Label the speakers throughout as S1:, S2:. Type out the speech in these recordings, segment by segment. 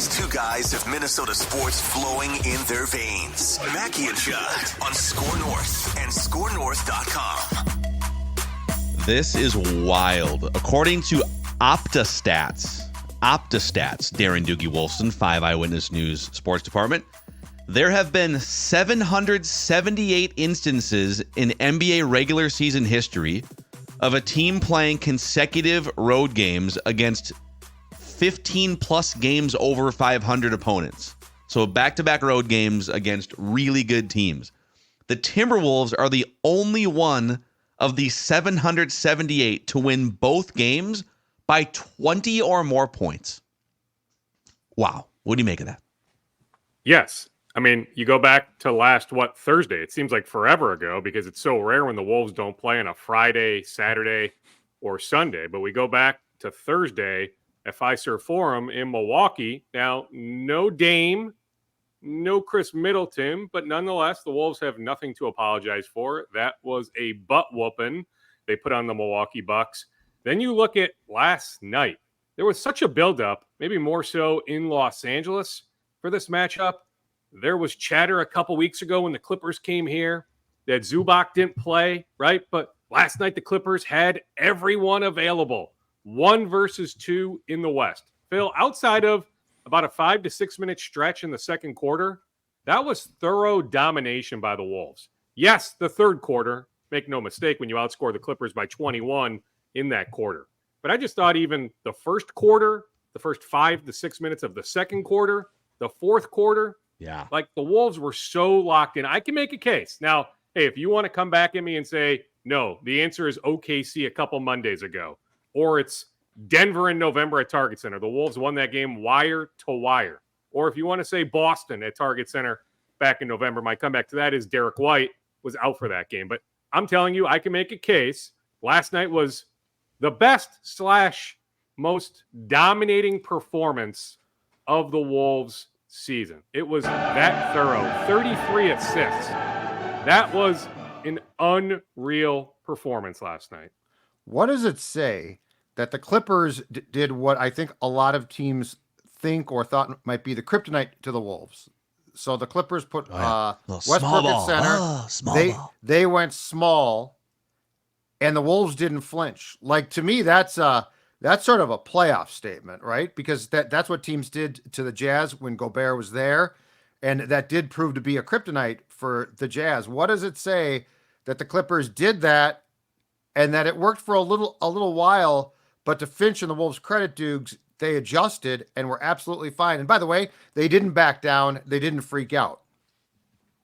S1: These two guys have Minnesota sports flowing in their veins. Mackie and Judd on SKOR North and SKORNorth.com.
S2: This is wild. According to Optastats, Darren Doogie Wolfson, 5 Eyewitness News Sports Department, there have been 778 instances in NBA regular season history of a team playing consecutive road games against 15-plus games over 500 opponents. So back-to-back road games against really good teams. The Timberwolves are the only one of the 778 to win both games by 20 or more points. Wow. What do you make of that?
S3: Yes. I mean, you go back to Thursday? It seems like forever ago because it's so rare when the Wolves don't play on a Friday, Saturday, or Sunday. But we go back to Thursday at Fiserv Forum in Milwaukee. Now, no Dame, no Chris Middleton, but nonetheless, the Wolves have nothing to apologize for. That was a butt whooping they put on the Milwaukee Bucks. Then you look at last night. There was such a buildup, maybe more so in Los Angeles for this matchup. There was chatter a couple weeks ago when the Clippers came here that Zubac didn't play, right? But last night the Clippers had everyone available, 1 versus 2 in the West. Phil, outside of about a 5 to 6 minute stretch in the second quarter, that was thorough domination by the Wolves. Yes, the third quarter, make no mistake, when you outscore the Clippers by 21 in that quarter. But I just thought even the first quarter, the first 5 to 6 minutes of the second quarter, the fourth quarter, like the Wolves were so locked in. I can make a case. Now, hey, if you want to come back at me and say, no, the answer is OKC a couple Mondays ago, or it's Denver in November at Target Center. The Wolves won that game wire to wire. Or if you want to say Boston at Target Center back in November, my comeback to that is Derek White was out for that game. But I'm telling you, I can make a case. Last night was the best / most dominating performance of the Wolves season. It was that thorough. 33 assists. That was an unreal performance last night.
S4: What does it say that the Clippers did what I think a lot of teams think or thought might be the kryptonite to the Wolves? So the Clippers put Westbrook at center. They went small, and the Wolves didn't flinch. Like, to me, that's sort of a playoff statement, right? Because that's what teams did to the Jazz when Gobert was there, and that did prove to be a kryptonite for the Jazz. What does it say that the Clippers did that, and that it worked for a little while, but to Finch and the Wolves' credit, Dukes, they adjusted and were absolutely fine. And by the way, they didn't back down. They didn't freak out.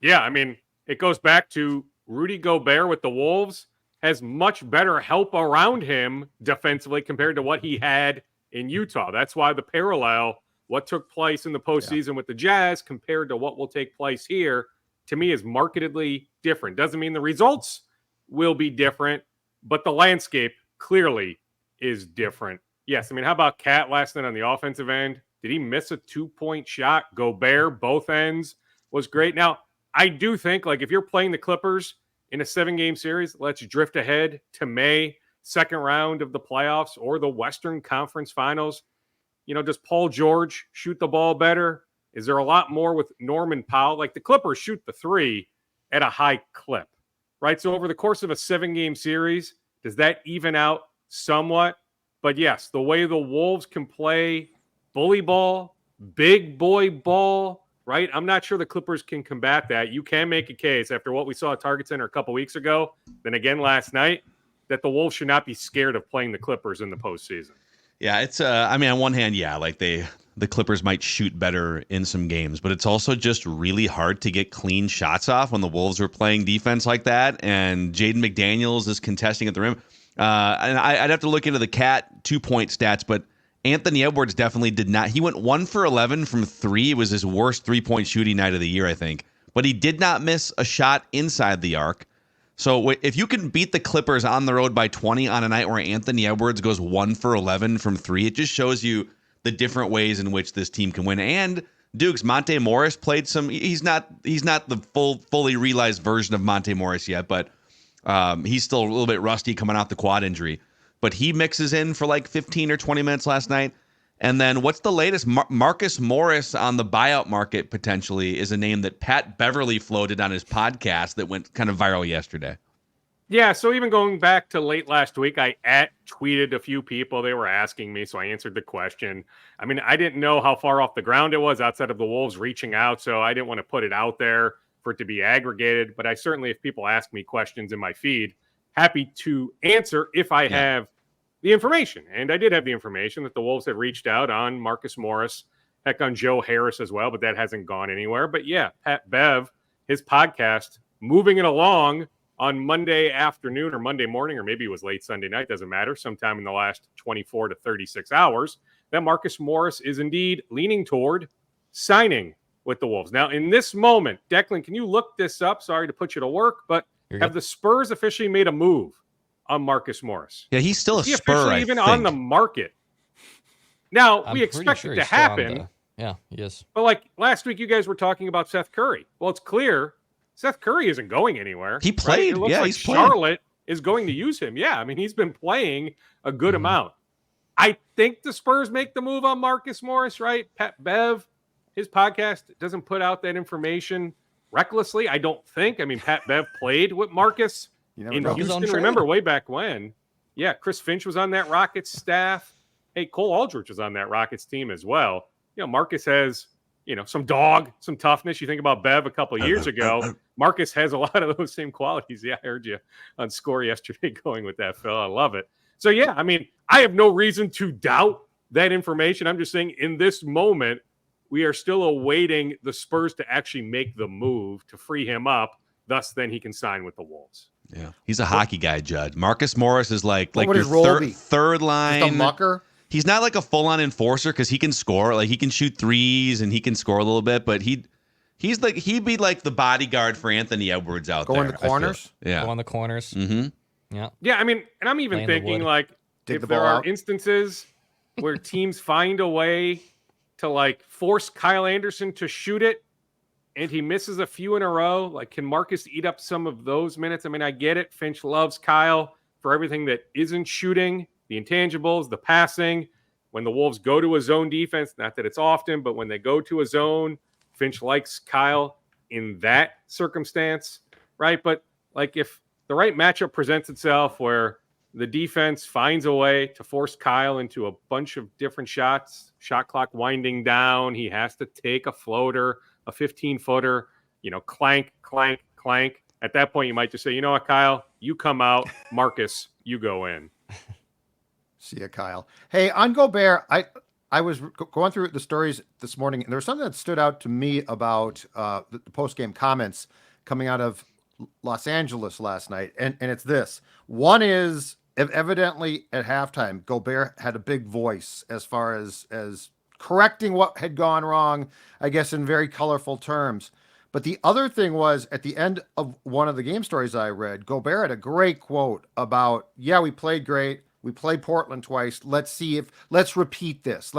S3: Yeah, I mean, it goes back to Rudy Gobert with the Wolves has much better help around him defensively compared to what he had in Utah. That's why the parallel, what took place in the postseason with the Jazz compared to what will take place here, to me is markedly different. Doesn't mean the results will be different, but the landscape clearly is different. Yes, I mean, how about Cat last night on the offensive end? Did he miss a 2-point shot? Gobert, both ends, was great. Now, I do think, like, if you're playing the Clippers in a 7-game series, let's drift ahead to May, second round of the playoffs or the Western Conference Finals. You know, does Paul George shoot the ball better? Is there a lot more with Norman Powell? Like, the Clippers shoot the three at a high clip, right? So over the course of a 7-game series, does that even out somewhat? But yes, the way the Wolves can play bully ball, big boy ball, right? I'm not sure the Clippers can combat that. You can make a case after what we saw at Target Center a couple weeks ago, then again last night, that the Wolves should not be scared of playing the Clippers in the postseason.
S2: Yeah, it's I mean, on one hand, yeah, like the Clippers might shoot better in some games, but it's also just really hard to get clean shots off when the Wolves are playing defense like that, and Jaden McDaniels is contesting at the rim. And I'd have to look into the Cat 2-point stats, but Anthony Edwards definitely did not. He went 1 for 11 from 3. It was his worst 3-point shooting night of the year, I think. But he did not miss a shot inside the arc. So if you can beat the Clippers on the road by 20 on a night where Anthony Edwards goes 1 for 11 from 3, it just shows you the different ways in which this team can win. And Dukes, Monte Morris played some. He's not the fully realized version of Monte Morris yet, but he's still a little bit rusty coming off the quad injury. But he mixes in for like 15 or 20 minutes last night. And then what's the latest? Marcus Morris on the buyout market potentially is a name that Pat Beverly floated on his podcast that went kind of viral yesterday.
S3: Yeah, so even going back to late last week, I tweeted a few people. They were asking me, so I answered the question. I mean, I didn't know how far off the ground it was outside of the Wolves reaching out, so I didn't want to put it out there for it to be aggregated. But I certainly, if people ask me questions in my feed, happy to answer if I have the information. And I did have the information that the Wolves have reached out on Marcus Morris, heck, on Joe Harris as well, but that hasn't gone anywhere. But yeah, Pat Bev, his podcast, moving it along on Monday afternoon or Monday morning, or maybe it was late Sunday night, doesn't matter, sometime in the last 24 to 36 hours, that Marcus Morris is indeed leaning toward signing with the Wolves. Now, in this moment, Declan, can you look this up? Sorry to put you to work, but have the Spurs officially made a move on Marcus Morris?
S2: Yeah, he's still a Spur,
S3: officially even on the market? Now, we expect it to happen.
S5: Yeah, he is.
S3: But like last week, you guys were talking about Seth Curry. Well, it's clear Seth Curry isn't going anywhere.
S2: He played.
S3: Right? It looks like
S2: he's
S3: Charlotte is going to use him. Yeah, I mean, he's been playing a good amount. I think the Spurs make the move on Marcus Morris, right? Pat Bev, his podcast doesn't put out that information recklessly, I don't think. I mean, Pat Bev played with Marcus in Houston. Remember way back when? Yeah, Chris Finch was on that Rockets staff. Hey, Cole Aldrich was on that Rockets team as well. You know, Marcus has, some dog, some toughness. You think about Bev a couple of years ago. Marcus has a lot of those same qualities. Yeah, I heard you on SKOR yesterday going with that, Phil. I love it. So, yeah, I mean, I have no reason to doubt that information. I'm just saying in this moment, we are still awaiting the Spurs to actually make the move to free him up. Thus, then he can sign with the Wolves.
S2: Yeah, he's a hockey guy, Judd. Marcus Morris is like
S4: what
S2: your third line.
S4: Just a mucker?
S2: He's not like a full-on enforcer because he can score. Like, he can shoot threes and he can score a little bit, but he'd be like the bodyguard for Anthony Edwards out there.
S4: Go in the corners?
S2: Yeah.
S5: Go on the corners.
S2: Mm-hmm.
S5: Yeah.
S3: Yeah, I mean, and I'm even thinking, like, if there are instances where teams find a way to, like, force Kyle Anderson to shoot it and he misses a few in a row, like, can Marcus eat up some of those minutes? I mean, I get it. Finch loves Kyle for everything that isn't shooting, the intangibles, the passing. When the Wolves go to a zone defense, not that it's often, but when they go to a zone, Finch likes Kyle in that circumstance, right? But, like, if the right matchup presents itself where the defense finds a way to force Kyle into a bunch of different shots, shot clock winding down, he has to take a floater, a 15-footer, clank, clank, clank. At that point, you might just say, you know what, Kyle, you come out. Marcus, you go in.
S4: See ya, Kyle. Hey, on Gobert, I was going through the stories this morning, and there was something that stood out to me about the post-game comments coming out of Los Angeles last night, and it's this. One is, evidently at halftime, Gobert had a big voice as far as correcting what had gone wrong, I guess, in very colorful terms. But the other thing was, at the end of one of the game stories I read, Gobert had a great quote about, yeah, we played great. We played Portland twice. Let's repeat this.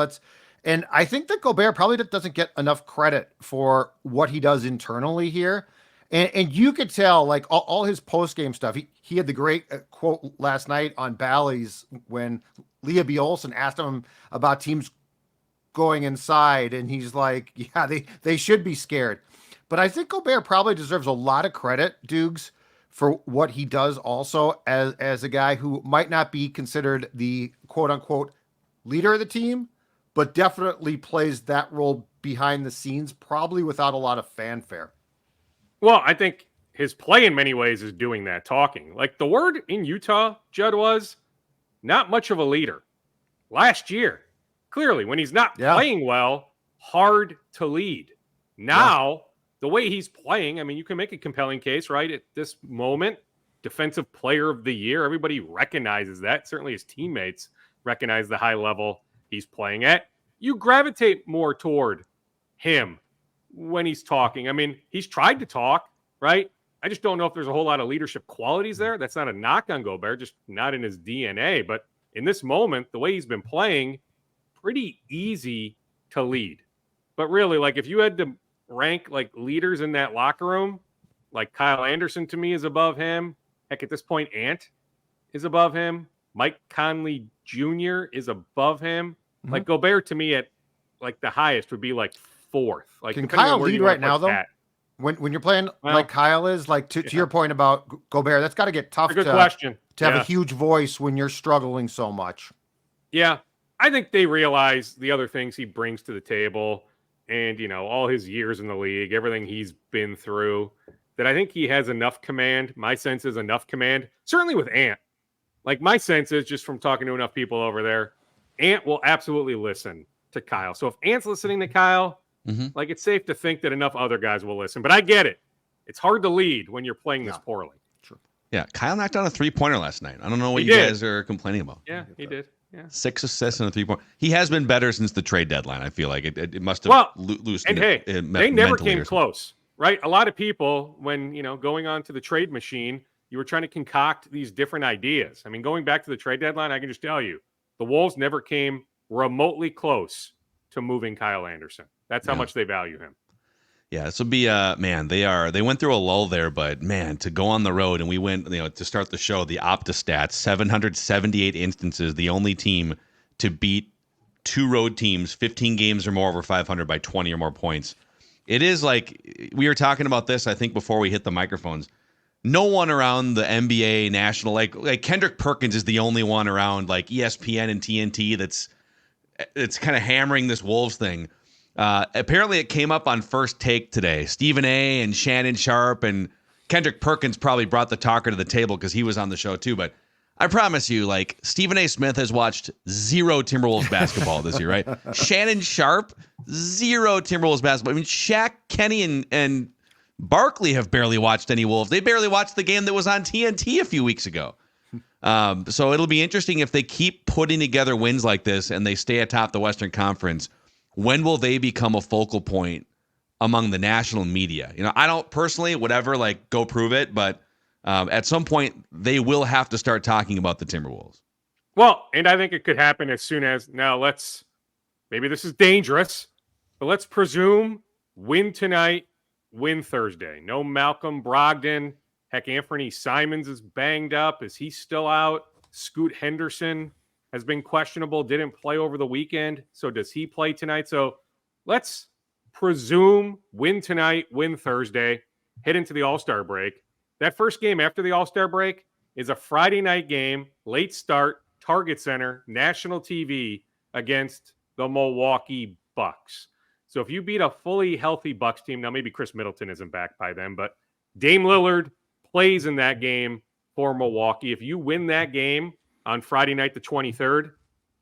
S4: And I think that Gobert probably doesn't get enough credit for what he does internally here. And you could tell, like, all his post-game stuff. He had the great quote last night on Bally's when Leah B. Olson asked him about teams going inside, and he's like, yeah, they should be scared. But I think Gobert probably deserves a lot of credit, Doogs, for what he does also as a guy who might not be considered the quote-unquote leader of the team, but definitely plays that role behind the scenes, probably without a lot of fanfare.
S3: Well, I think his play in many ways is doing that talking. Like, the word in Utah, Judd, was not much of a leader. Last year, clearly, when he's not playing well, hard to lead. Now, the way he's playing, I mean, you can make a compelling case, right? At this moment, defensive player of the year, everybody recognizes that. Certainly his teammates recognize the high level he's playing at. You gravitate more toward him when he's talking. I mean, he's tried to talk, right? I just don't know if there's a whole lot of leadership qualities there. That's not a knock on Gobert, just not in his DNA. But in this moment, the way he's been playing, pretty easy to lead. But really, like, if you had to rank, like, leaders in that locker room, like, Kyle Anderson to me is above him. Heck, at this point, Ant is above him. Mike Conley Jr. is above him. Like Gobert to me at like the highest would be like fourth. Like
S4: can Kyle lead right now though? When you're playing like Kyle is, like to your point about Gobert, that's got to get tough.
S3: Good question.
S4: To have a huge voice when you're struggling so much.
S3: Yeah, I think they realize the other things he brings to the table, and all his years in the league, everything he's been through. That I think he has enough command. My sense is enough command. Certainly with Ant. Like my sense is just from talking to enough people over there, Ant will absolutely listen to Kyle. So if Ant's listening to Kyle. Like it's safe to think that enough other guys will listen, but I get it. It's hard to lead when you're playing this poorly.
S2: Sure. Yeah, Kyle knocked down a 3-pointer last night. I don't know what you guys are complaining about.
S3: Yeah, he did. Yeah,
S2: 6 assists and a 3-point. He has been better since the trade deadline. I feel like it must have loosened.
S3: And they never came close, right? A lot of people, when going on to the trade machine, you were trying to concoct these different ideas. I mean, going back to the trade deadline, I can just tell you, the Wolves never came remotely close to moving Kyle Anderson. That's how much they value him.
S2: Yeah, this will be they went through a lull there, but man, to go on the road, and we went, to start the show, the Opta stats, 778 instances, the only team to beat 2 road teams 15 games or more over 500 by 20 or more points. It is like, we were talking about this, I think, before we hit the microphones. No one around the NBA national, like Kendrick Perkins is the only one around like ESPN and TNT that's kind of hammering this Wolves thing. Apparently it came up on First Take today. Stephen A. and Shannon Sharp and Kendrick Perkins probably brought the talker to the table because he was on the show too. But I promise you, like, Stephen A. Smith has watched 0 Timberwolves basketball this year, right? Shannon Sharp, 0 Timberwolves basketball. I mean, Shaq, Kenny, and Barkley have barely watched any Wolves. They barely watched the game that was on TNT a few weeks ago. So it'll be interesting if they keep putting together wins like this and they stay atop the Western Conference. When will they become a focal point among the national media? I don't personally, whatever, like, go prove it, but at some point they will have to start talking about the Timberwolves.
S3: Well, and I think it could happen as soon as, maybe this is dangerous, but let's presume win tonight, win Thursday. No Malcolm Brogdon. Heck, Anthony Simons is banged up. Is he still out? Scoot Henderson has been questionable, didn't play over the weekend. So does he play tonight? So let's presume win tonight, win Thursday, head into the All-Star break. That first game after the All-Star break is a Friday night game, late start, Target Center, national TV against the Milwaukee Bucks. So if you beat a fully healthy Bucks team, now maybe Chris Middleton isn't back by then, but Dame Lillard plays in that game for Milwaukee. If you win that game on Friday night, the 23rd,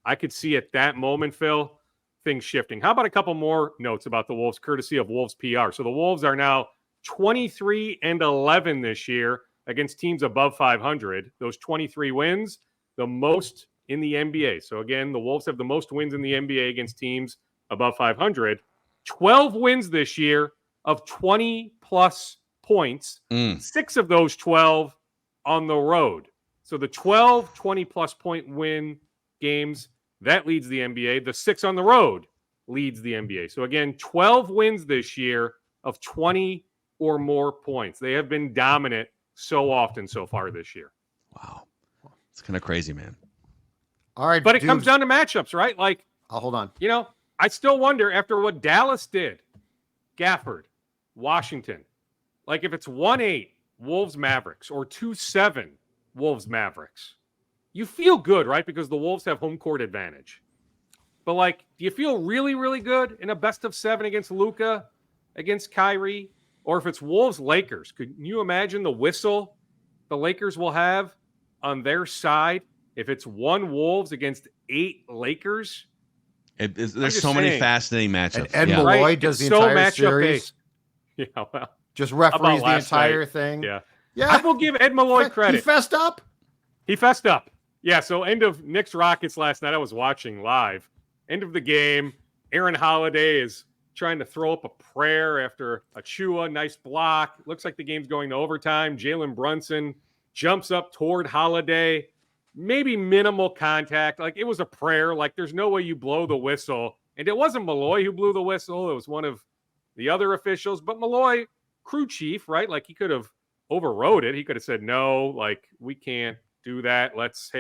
S3: I could see at that moment, Phil, things shifting. How about a couple more notes about the Wolves, courtesy of Wolves PR? So the Wolves are now 23-11 this year against teams above 500. Those 23 wins, the most in the NBA. So again, the Wolves have the most wins in the NBA against teams above 500. 12 wins this year of 20-plus points. 6 of those 12 on the road. So the 12 20-plus point win games, that leads the NBA. The 6 on the road leads the NBA. So again, 12 wins this year of 20 or more points. They have been dominant so often so far this year.
S2: Wow. It's kind of crazy, man.
S4: All right.
S3: But it comes down to matchups, right? Like,
S4: I'll hold on.
S3: I still wonder after what Dallas did, Gafford, Washington, like if it's 1-8 Wolves Mavericks or 2-7 Wolves Mavericks, you feel good, right? Because the Wolves have home court advantage. But like, do you feel really, really good in a best of 7 against Luka, against Kyrie? Or if it's Wolves Lakers, could you imagine the whistle the Lakers will have on their side if it's 1 Wolves against 8 Lakers?
S2: There's so many fascinating matchups.
S4: And Ed Malloy does the entire series.
S3: Yeah, well,
S4: just referees the entire thing.
S3: Yeah. I will give Ed Malloy credit.
S4: He fessed up?
S3: He fessed up. Yeah, so end of Knicks Rockets last night. I was watching live. End of the game. Aaron Holiday is trying to throw up a prayer after Achua. Nice block. Looks like the game's going to overtime. Jalen Brunson jumps up toward Holiday. Maybe minimal contact. Like, it was a prayer. Like, there's no way you blow the whistle. And it wasn't Malloy who blew the whistle. It was one of the other officials. But Malloy, crew chief, right? Like, he could have overrode it. He could have said, no, like, we can't do that. Let's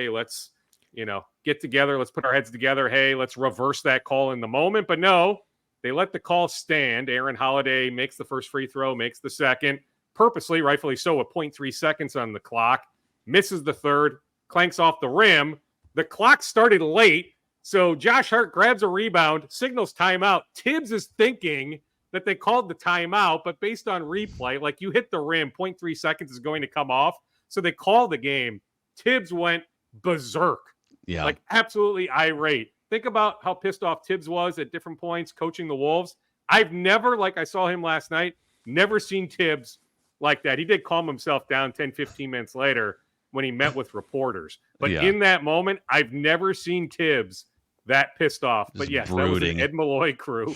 S3: get together. Let's put our heads together. Hey, let's reverse that call in the moment. But no, they let the call stand. Aaron Holiday makes the first free throw, makes the second, purposely, rightfully so, with 0.3 seconds on the clock, misses the third, clanks off the rim. The clock started late, so Josh Hart grabs a rebound, signals timeout. Tibbs is thinking that they called the timeout, but based on replay, like you hit the rim, 0.3 seconds is going to come off, so they call the game. Tibbs went berserk.
S2: Yeah.
S3: Like absolutely irate. Think about how pissed off Tibbs was at different points coaching the Wolves. I've never, like I saw him last night, never seen Tibbs like that. He did calm himself down 10, 15 minutes later when he met with reporters. But in that moment, I've never seen Tibbs that pissed off. But yes, brooding. That was an Ed Malloy crew.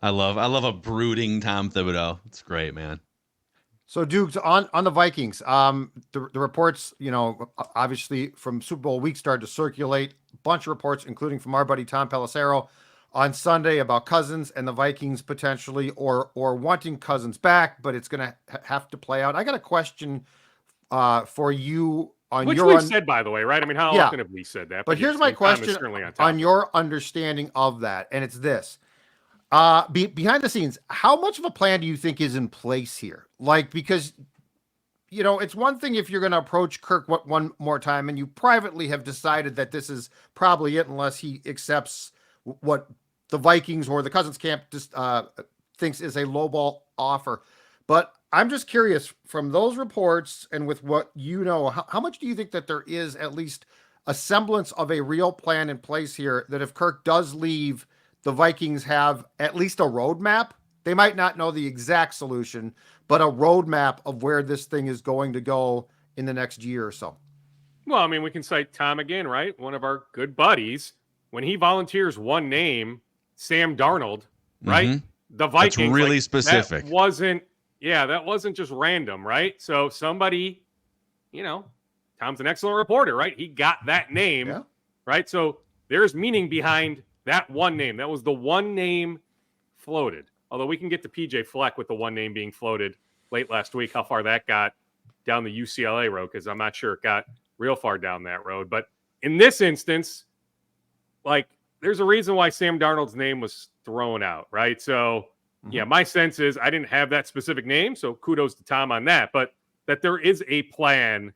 S2: I love a brooding Tom Thibodeau. It's great, man.
S4: So, Dukes, on the Vikings, the reports, obviously from Super Bowl week started to circulate. A bunch of reports, including from our buddy Tom Pelissero on Sunday about Cousins and the Vikings potentially or wanting Cousins back, but it's going to have to play out. I got a question for you on
S3: which
S4: your
S3: we've said, by the way, right? I mean, how often have we said that?
S4: But here's my question on your understanding of that, and it's this. Behind the scenes, how much of a plan do you think is in place here? Like, because, it's one thing if you're going to approach Kirk one more time and you privately have decided that this is probably it unless he accepts what the Vikings or the Cousins camp just thinks is a lowball offer. But I'm just curious, from those reports and with what how much do you think that there is at least a semblance of a real plan in place here that if Kirk does leave, the Vikings have at least a roadmap? They might not know the exact solution, but a roadmap of where this thing is going to go in the next year or so.
S3: Well, I mean, we can cite Tom again, right? One of our good buddies. When he volunteers one name, Sam Darnold, right?
S2: Mm-hmm.
S3: The Vikings.
S2: That's really specific.
S3: That wasn't just random, right? So somebody, Tom's an excellent reporter, right? He got that name, right? So there's meaning behind that one name. That was the one name floated. Although we can get to PJ Fleck with the one name being floated late last week, how far that got down the UCLA road, because I'm not sure it got real far down that road. But in this instance, there's a reason why Sam Darnold's name was thrown out, right? So, my sense is I didn't have that specific name, so kudos to Tom on that. But that there is a plan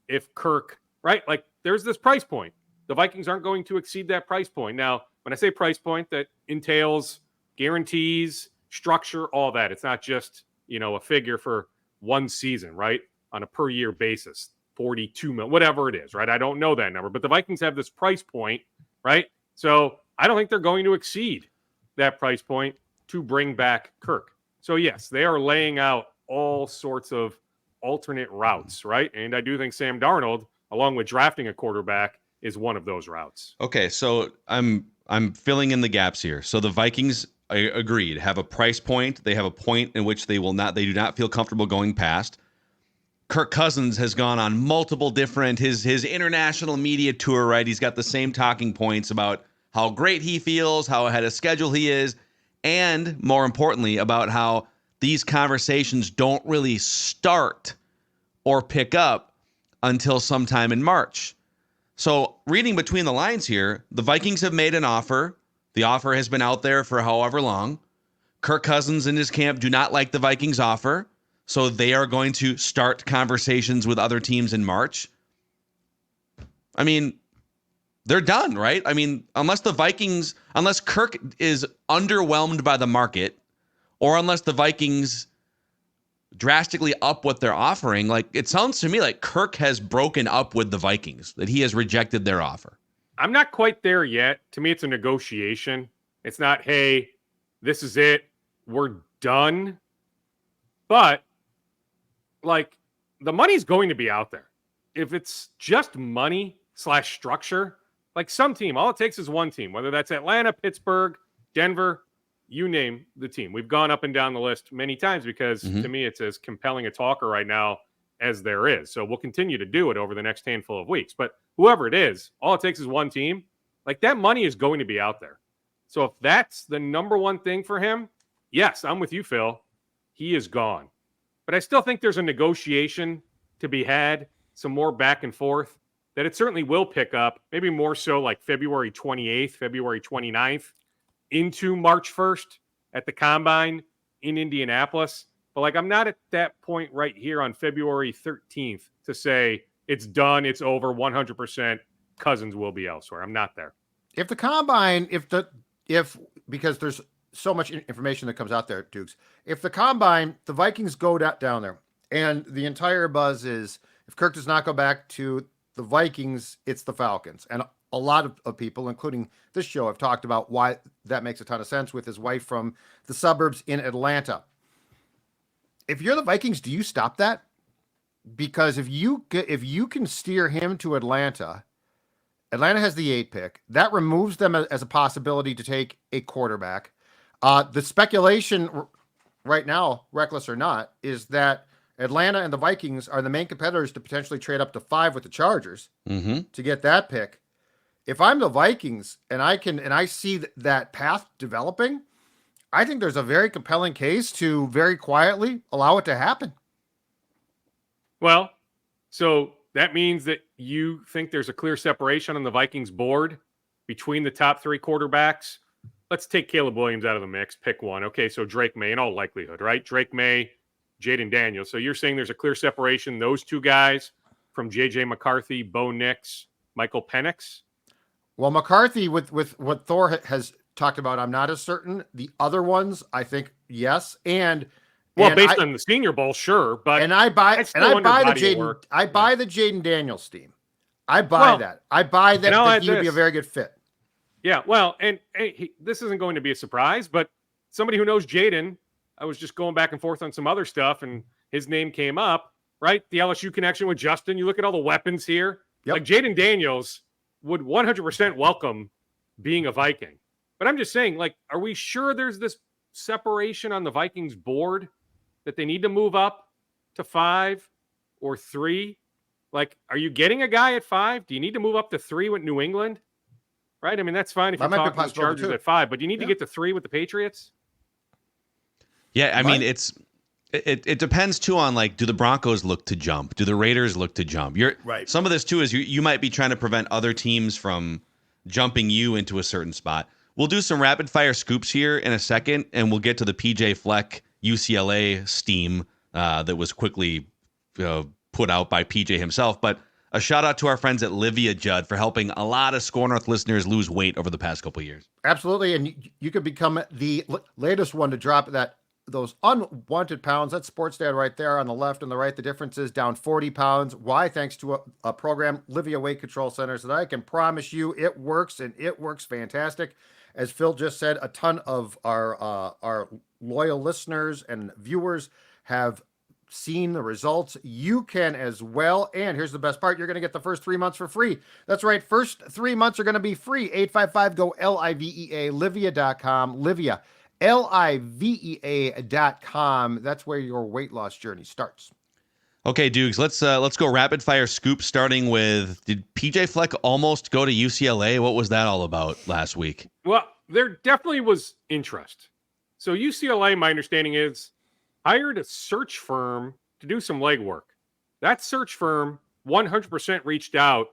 S3: if Kirk, right? There's this price point. The Vikings aren't going to exceed that price point. Now, when I say price point, that entails guarantees, structure, all that. It's not just, a figure for one season, right? On a per year basis, 42 million, whatever it is, right? I don't know that number, but the Vikings have this price point, right? So I don't think they're going to exceed that price point to bring back Kirk. So yes, they are laying out all sorts of alternate routes, right? And I do think Sam Darnold, along with drafting a quarterback, is one of those routes.
S2: Okay, so I'm filling in the gaps here. So the Vikings, I agreed, have a price point. They have a point in which they do not feel comfortable going past. Kirk Cousins has gone on multiple different his international media tour, right? He's got the same talking points about how great he feels, how ahead of schedule he is, and more importantly, about how these conversations don't really start or pick up until sometime in March. So reading between the lines here, the Vikings have made an offer. The offer has been out there for however long. Kirk Cousins and his camp do not like the Vikings offer, so they are going to start conversations with other teams in March. I mean, they're done, right? I mean, unless Kirk is underwhelmed by the market, or unless the Vikings drastically up what they're offering, it sounds to me like Kirk has broken up with the Vikings, that he has rejected their offer.
S3: I'm not quite there yet. To me, it's a negotiation. It's not, hey, this is it, we're done. But, the money's going to be out there. If it's just money / structure, some team, all it takes is one team, whether that's Atlanta, Pittsburgh, Denver, you name the team. We've gone up and down the list many times because, to me, it's as compelling a talker right now as there is. So we'll continue to do it over the next handful of weeks. But whoever it is, all it takes is one team. That money is going to be out there. So if that's the number one thing for him, yes, I'm with you, Phil. He is gone. But I still think there's a negotiation to be had, some more back and forth. that it certainly will pick up, maybe more so like February 28th, February 29th into March 1st at the Combine in Indianapolis. But like, I'm not at that point right here on February 13th to say it's done, it's over, 100% Cousins will be elsewhere. I'm not there.
S4: If the Combine, because there's so much information that comes out there, Dukes, if the Combine, the Vikings go down there, and the entire buzz is, if Kirk does not go back to the Vikings, it's the Falcons. And a lot of people, including this show, have talked about why that makes a ton of sense with his wife from the suburbs in Atlanta. If you're the Vikings, do you stop that? Because if you can steer him to Atlanta has the 8th pick. That removes them as a possibility to take a quarterback. The speculation right now, reckless or not, is that Atlanta and the Vikings are the main competitors to potentially trade up to 5 with the Chargers to get that pick. If I'm the Vikings and I see that path developing, I think there's a very compelling case to very quietly allow it to happen.
S3: Well, so that means that you think there's a clear separation on the Vikings board between the top 3 quarterbacks. Let's take Caleb Williams out of the mix. Pick one. Okay, so Drake May in all likelihood, right? Drake May, Jaden Daniels. So you're saying there's a clear separation, those 2 guys, from J.J. McCarthy, Bo Nix, Michael Penix?
S4: Well, McCarthy, with what Thor has talked about, I'm not as certain. The other ones, I think, yes. And
S3: based on the Senior Bowl, sure. But
S4: I buy the Jaden Daniels team. I buy that. I buy that he would be a very good fit.
S3: Yeah, well, and this isn't going to be a surprise, but somebody who knows Jaden, I was just going back and forth on some other stuff, and his name came up, right? The LSU connection with Justin. You look at all the weapons here. Yep. Like Jaden Daniels would 100% welcome being a Viking. But I'm just saying, like, are we sure there's this separation on the Vikings board that they need to move up to 5 or 3? Like, are you getting a guy at 5? Do you need to move up to 3 with New England? Right? I mean, that's fine if you're talking the Chargers at 5, but do you need to get to 3 with the Patriots?
S2: Yeah, I mean, it depends too on, like, do the Broncos look to jump? Do the Raiders look to jump? Right. Some of this too is you might be trying to prevent other teams from jumping you into a certain spot. We'll do some rapid fire scoops here in a second, and we'll get to the PJ Fleck UCLA steam that was quickly put out by PJ himself. But a shout out to our friends at Livia Judd for helping a lot of SKOR North listeners lose weight over the past couple of years.
S4: Absolutely, and you could become the latest one to drop those unwanted pounds. That's Sports Dad right there on the left and the right. The difference is down 40 pounds. Why? Thanks to a program, Livia Weight Control Centers, that I can promise you it works, and it works fantastic. As Phil just said, a ton of our loyal listeners and viewers have seen the results. You can as well. And here's the best part. You're going to get the first 3 months for free. That's right. First 3 months are going to be free. 855-GO-LIVEA, Livia.com. Livia, LIVEA.com. That's where your weight loss journey starts.
S2: Okay, Dukes, let's go rapid fire scoop, starting with, did PJ Fleck almost go to UCLA? What was that all about last week?
S3: Well, there definitely was interest. So UCLA, my understanding is, hired a search firm to do some legwork. That search firm 100% reached out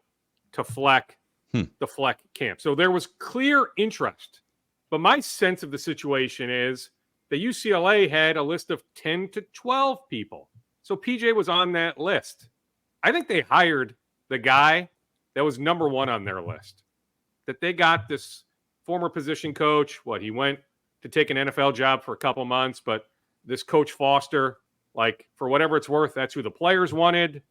S3: to Fleck, the Fleck camp. So there was clear interest. But my sense of the situation is that UCLA had a list of 10 to 12 people. So PJ was on that list. I think they hired the guy that was number 1 on their list. That they got this former position coach. He went to take an NFL job for a couple months, but this Coach Foster, like, for whatever it's worth, that's who the players wanted.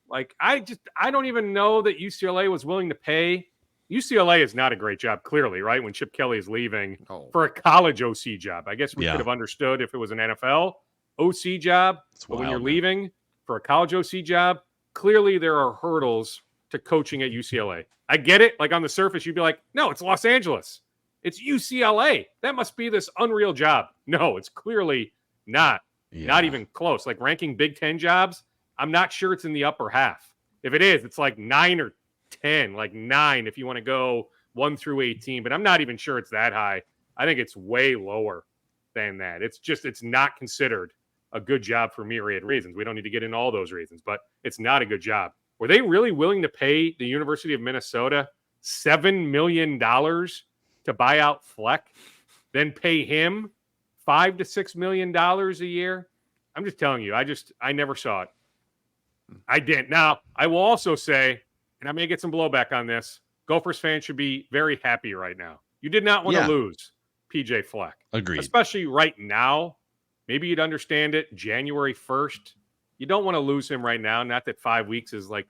S3: Like, I don't even know that UCLA was willing to pay. UCLA is not a great job, clearly, right? When Chip Kelly is leaving for a college OC job. I guess we could have understood if it was an NFL OC job, but when you're leaving for a college OC job, clearly there are hurdles to coaching at UCLA. I get it. Like, on the surface, you'd be like, no, it's Los Angeles. It's UCLA. That must be this unreal job. No, it's clearly not. Not even close. Like, ranking Big Ten jobs, I'm not sure it's in the upper half. If it is, it's like 9 or 10, like 9 if you want to go 1 through 18, but I'm not even sure it's that high. I think it's way lower than that. It's not considered a good job for myriad reasons. We don't need to get into all those reasons, but it's not a good job Were they really willing to pay the University of Minnesota $7 million to buy out Fleck, then pay him $5 to $6 million a year? I'm just telling you, I never saw it. I didn't. Now, I will also say, and I may get some blowback on this, Gophers fans should be very happy right now. You did not want to lose PJ Fleck.
S2: Agreed.
S3: Especially right now. Maybe you'd understand it January 1st. You don't want to lose him right now. Not that 5 weeks is like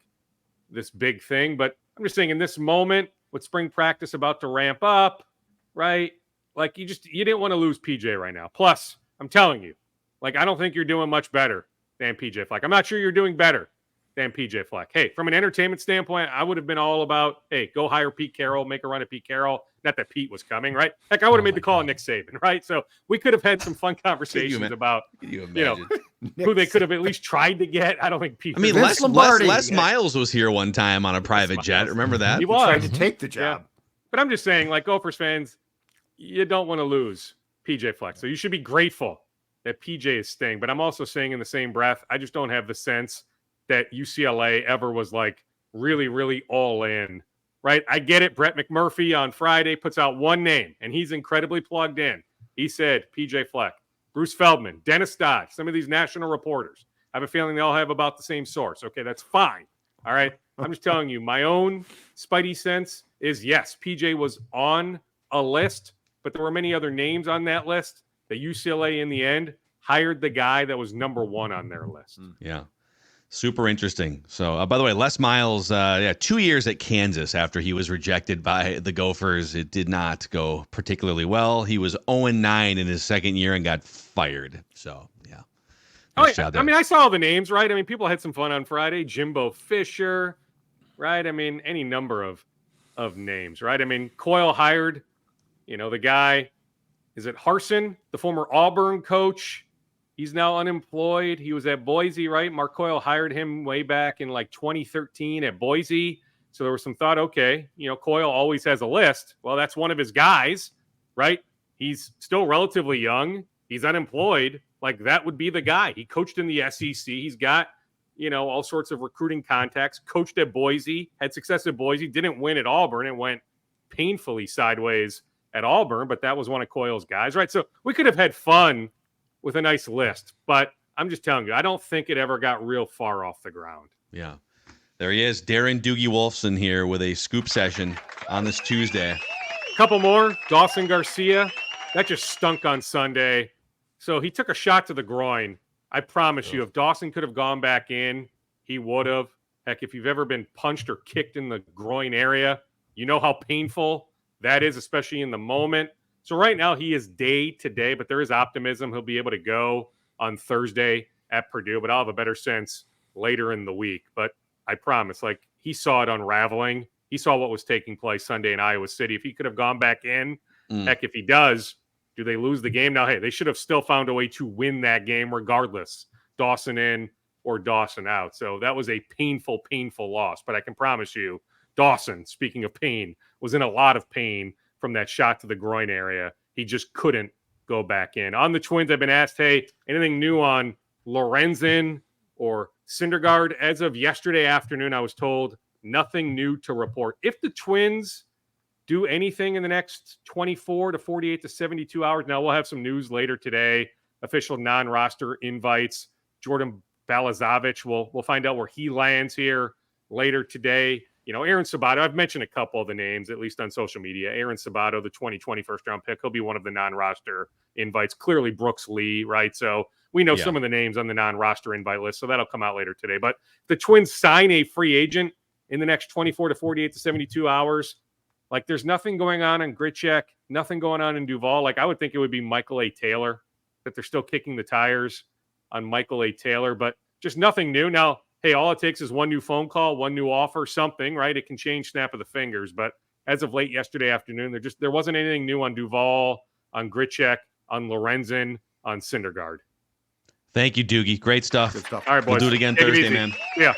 S3: this big thing, but I'm just saying in this moment with spring practice about to ramp up, right? Like you didn't want to lose PJ right now. Plus, I'm telling you, like, I don't think you're doing much better than PJ Fleck. I'm not sure you're doing better than PJ Fleck. Hey, from an entertainment standpoint, I would have been all about, hey, go hire Pete Carroll, make a run at Pete Carroll. Not that Pete was coming, right? Heck, I would have made the call on Nick Saban, right? So we could have had some fun conversations about, who they could have at least tried to get. I don't think Pete.
S2: I mean, Les Miles was here one time on a private jet. Remember that?
S4: He tried to take the job.
S3: Yeah. But I'm just saying, like, Gophers fans, you don't want to lose PJ Fleck. So you should be grateful that PJ is staying. But I'm also saying in the same breath, I just don't have the sense that UCLA ever was like really, really all in, right? I get it. Brett McMurphy on Friday puts out one name, and he's incredibly plugged in. He said PJ Fleck, Bruce Feldman, Dennis Dodd, some of these national reporters. I have a feeling they all have about the same source. Okay, that's fine. All right. I'm just telling you, my own spidey sense is yes, PJ was on a list, but there were many other names on that list that UCLA in the end hired the guy that was number one on their list.
S2: Yeah. Super interesting. So, by the way, Les Miles, 2 years at Kansas after he was rejected by the Gophers. It did not go particularly well. He was 0-9 in his second year and got fired. So, yeah.
S3: Nice job there. I mean, I saw all the names, right? I mean, people had some fun on Friday. Jimbo Fisher, right? I mean, any number of names, right? I mean, Coyle hired, the guy, is it Harsin, the former Auburn coach? He's now unemployed. He was at Boise, right? Mark Coyle hired him way back in like 2013 at Boise. So there was some thought, okay, Coyle always has a list. Well, that's one of his guys, right? He's still relatively young. He's unemployed. Like that would be the guy. He coached in the SEC. He's got, all sorts of recruiting contacts, coached at Boise, had success at Boise, didn't win at Auburn. It went painfully sideways at Auburn, but that was one of Coyle's guys, right? So we could have had fun with a nice list, but I'm just telling you, I don't think it ever got real far off the ground.
S2: Yeah. There he is, Darren Doogie Wolfson here with a scoop session on this Tuesday.
S3: A couple more. Dawson Garcia, that just stunk on Sunday. So he took a shot to the groin. I promise you, if Dawson could have gone back in, he would have. Heck, if you've ever been punched or kicked in the groin area, you know how painful that is, especially in the moment. So right now he is day to day, but there is optimism. He'll be able to go on Thursday at Purdue, but I'll have a better sense later in the week. But I promise, like he saw it unraveling. He saw what was taking place Sunday in Iowa City. If he could have gone back in, heck, if he does, do they lose the game? Now, hey, they should have still found a way to win that game regardless, Dawson in or Dawson out. So that was a painful, painful loss. But I can promise you, Dawson, speaking of pain, was in a lot of pain from that shot to the groin area. He just couldn't go back in. On the Twins, I've been asked, hey, anything new on Lorenzen or Syndergaard? As of yesterday afternoon, I was told nothing new to report. If the Twins do anything in the next 24 to 48 to 72 hours, now we'll have some news later today, official non-roster invites. Jordan Balazovic, we'll find out where he lands here later today. Aaron Sabato, I've mentioned a couple of the names, at least on social media. Aaron Sabato, the 2020 first-round pick, he'll be one of the non-roster invites. Clearly Brooks Lee, right? So we know some of the names on the non-roster invite list, so that'll come out later today. But the Twins sign a free agent in the next 24 to 48 to 72 hours. Like, there's nothing going on in Grichuk, nothing going on in Duvall. Like, I would think it would be Michael A. Taylor, that they're still kicking the tires on Michael A. Taylor, but just nothing new. Now, hey, all it takes is one new phone call, one new offer, something, right? It can change snap of the fingers. But as of late yesterday afternoon, there wasn't anything new on Duvall, on Grichuk, on Lorenzen, on Syndergaard.
S2: Thank you, Doogie. Great stuff.
S4: Good stuff.
S3: All right, boys.
S2: We'll do it again Thursday, man.
S3: Yeah.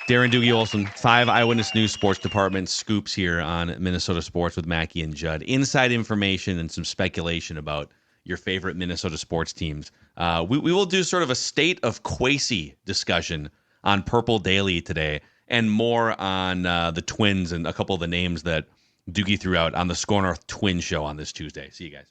S2: Darren Doogie Olson, 5 Eyewitness News Sports Department scoops here on Minnesota Sports with Mackey and Judd. Inside information and some speculation about your favorite Minnesota sports teams. We will do sort of a state of Kwesi discussion on Purple Daily today. and more on the Twins and a couple of the names that Doogie threw out on the SKOR North Twin Show on this Tuesday. See you guys.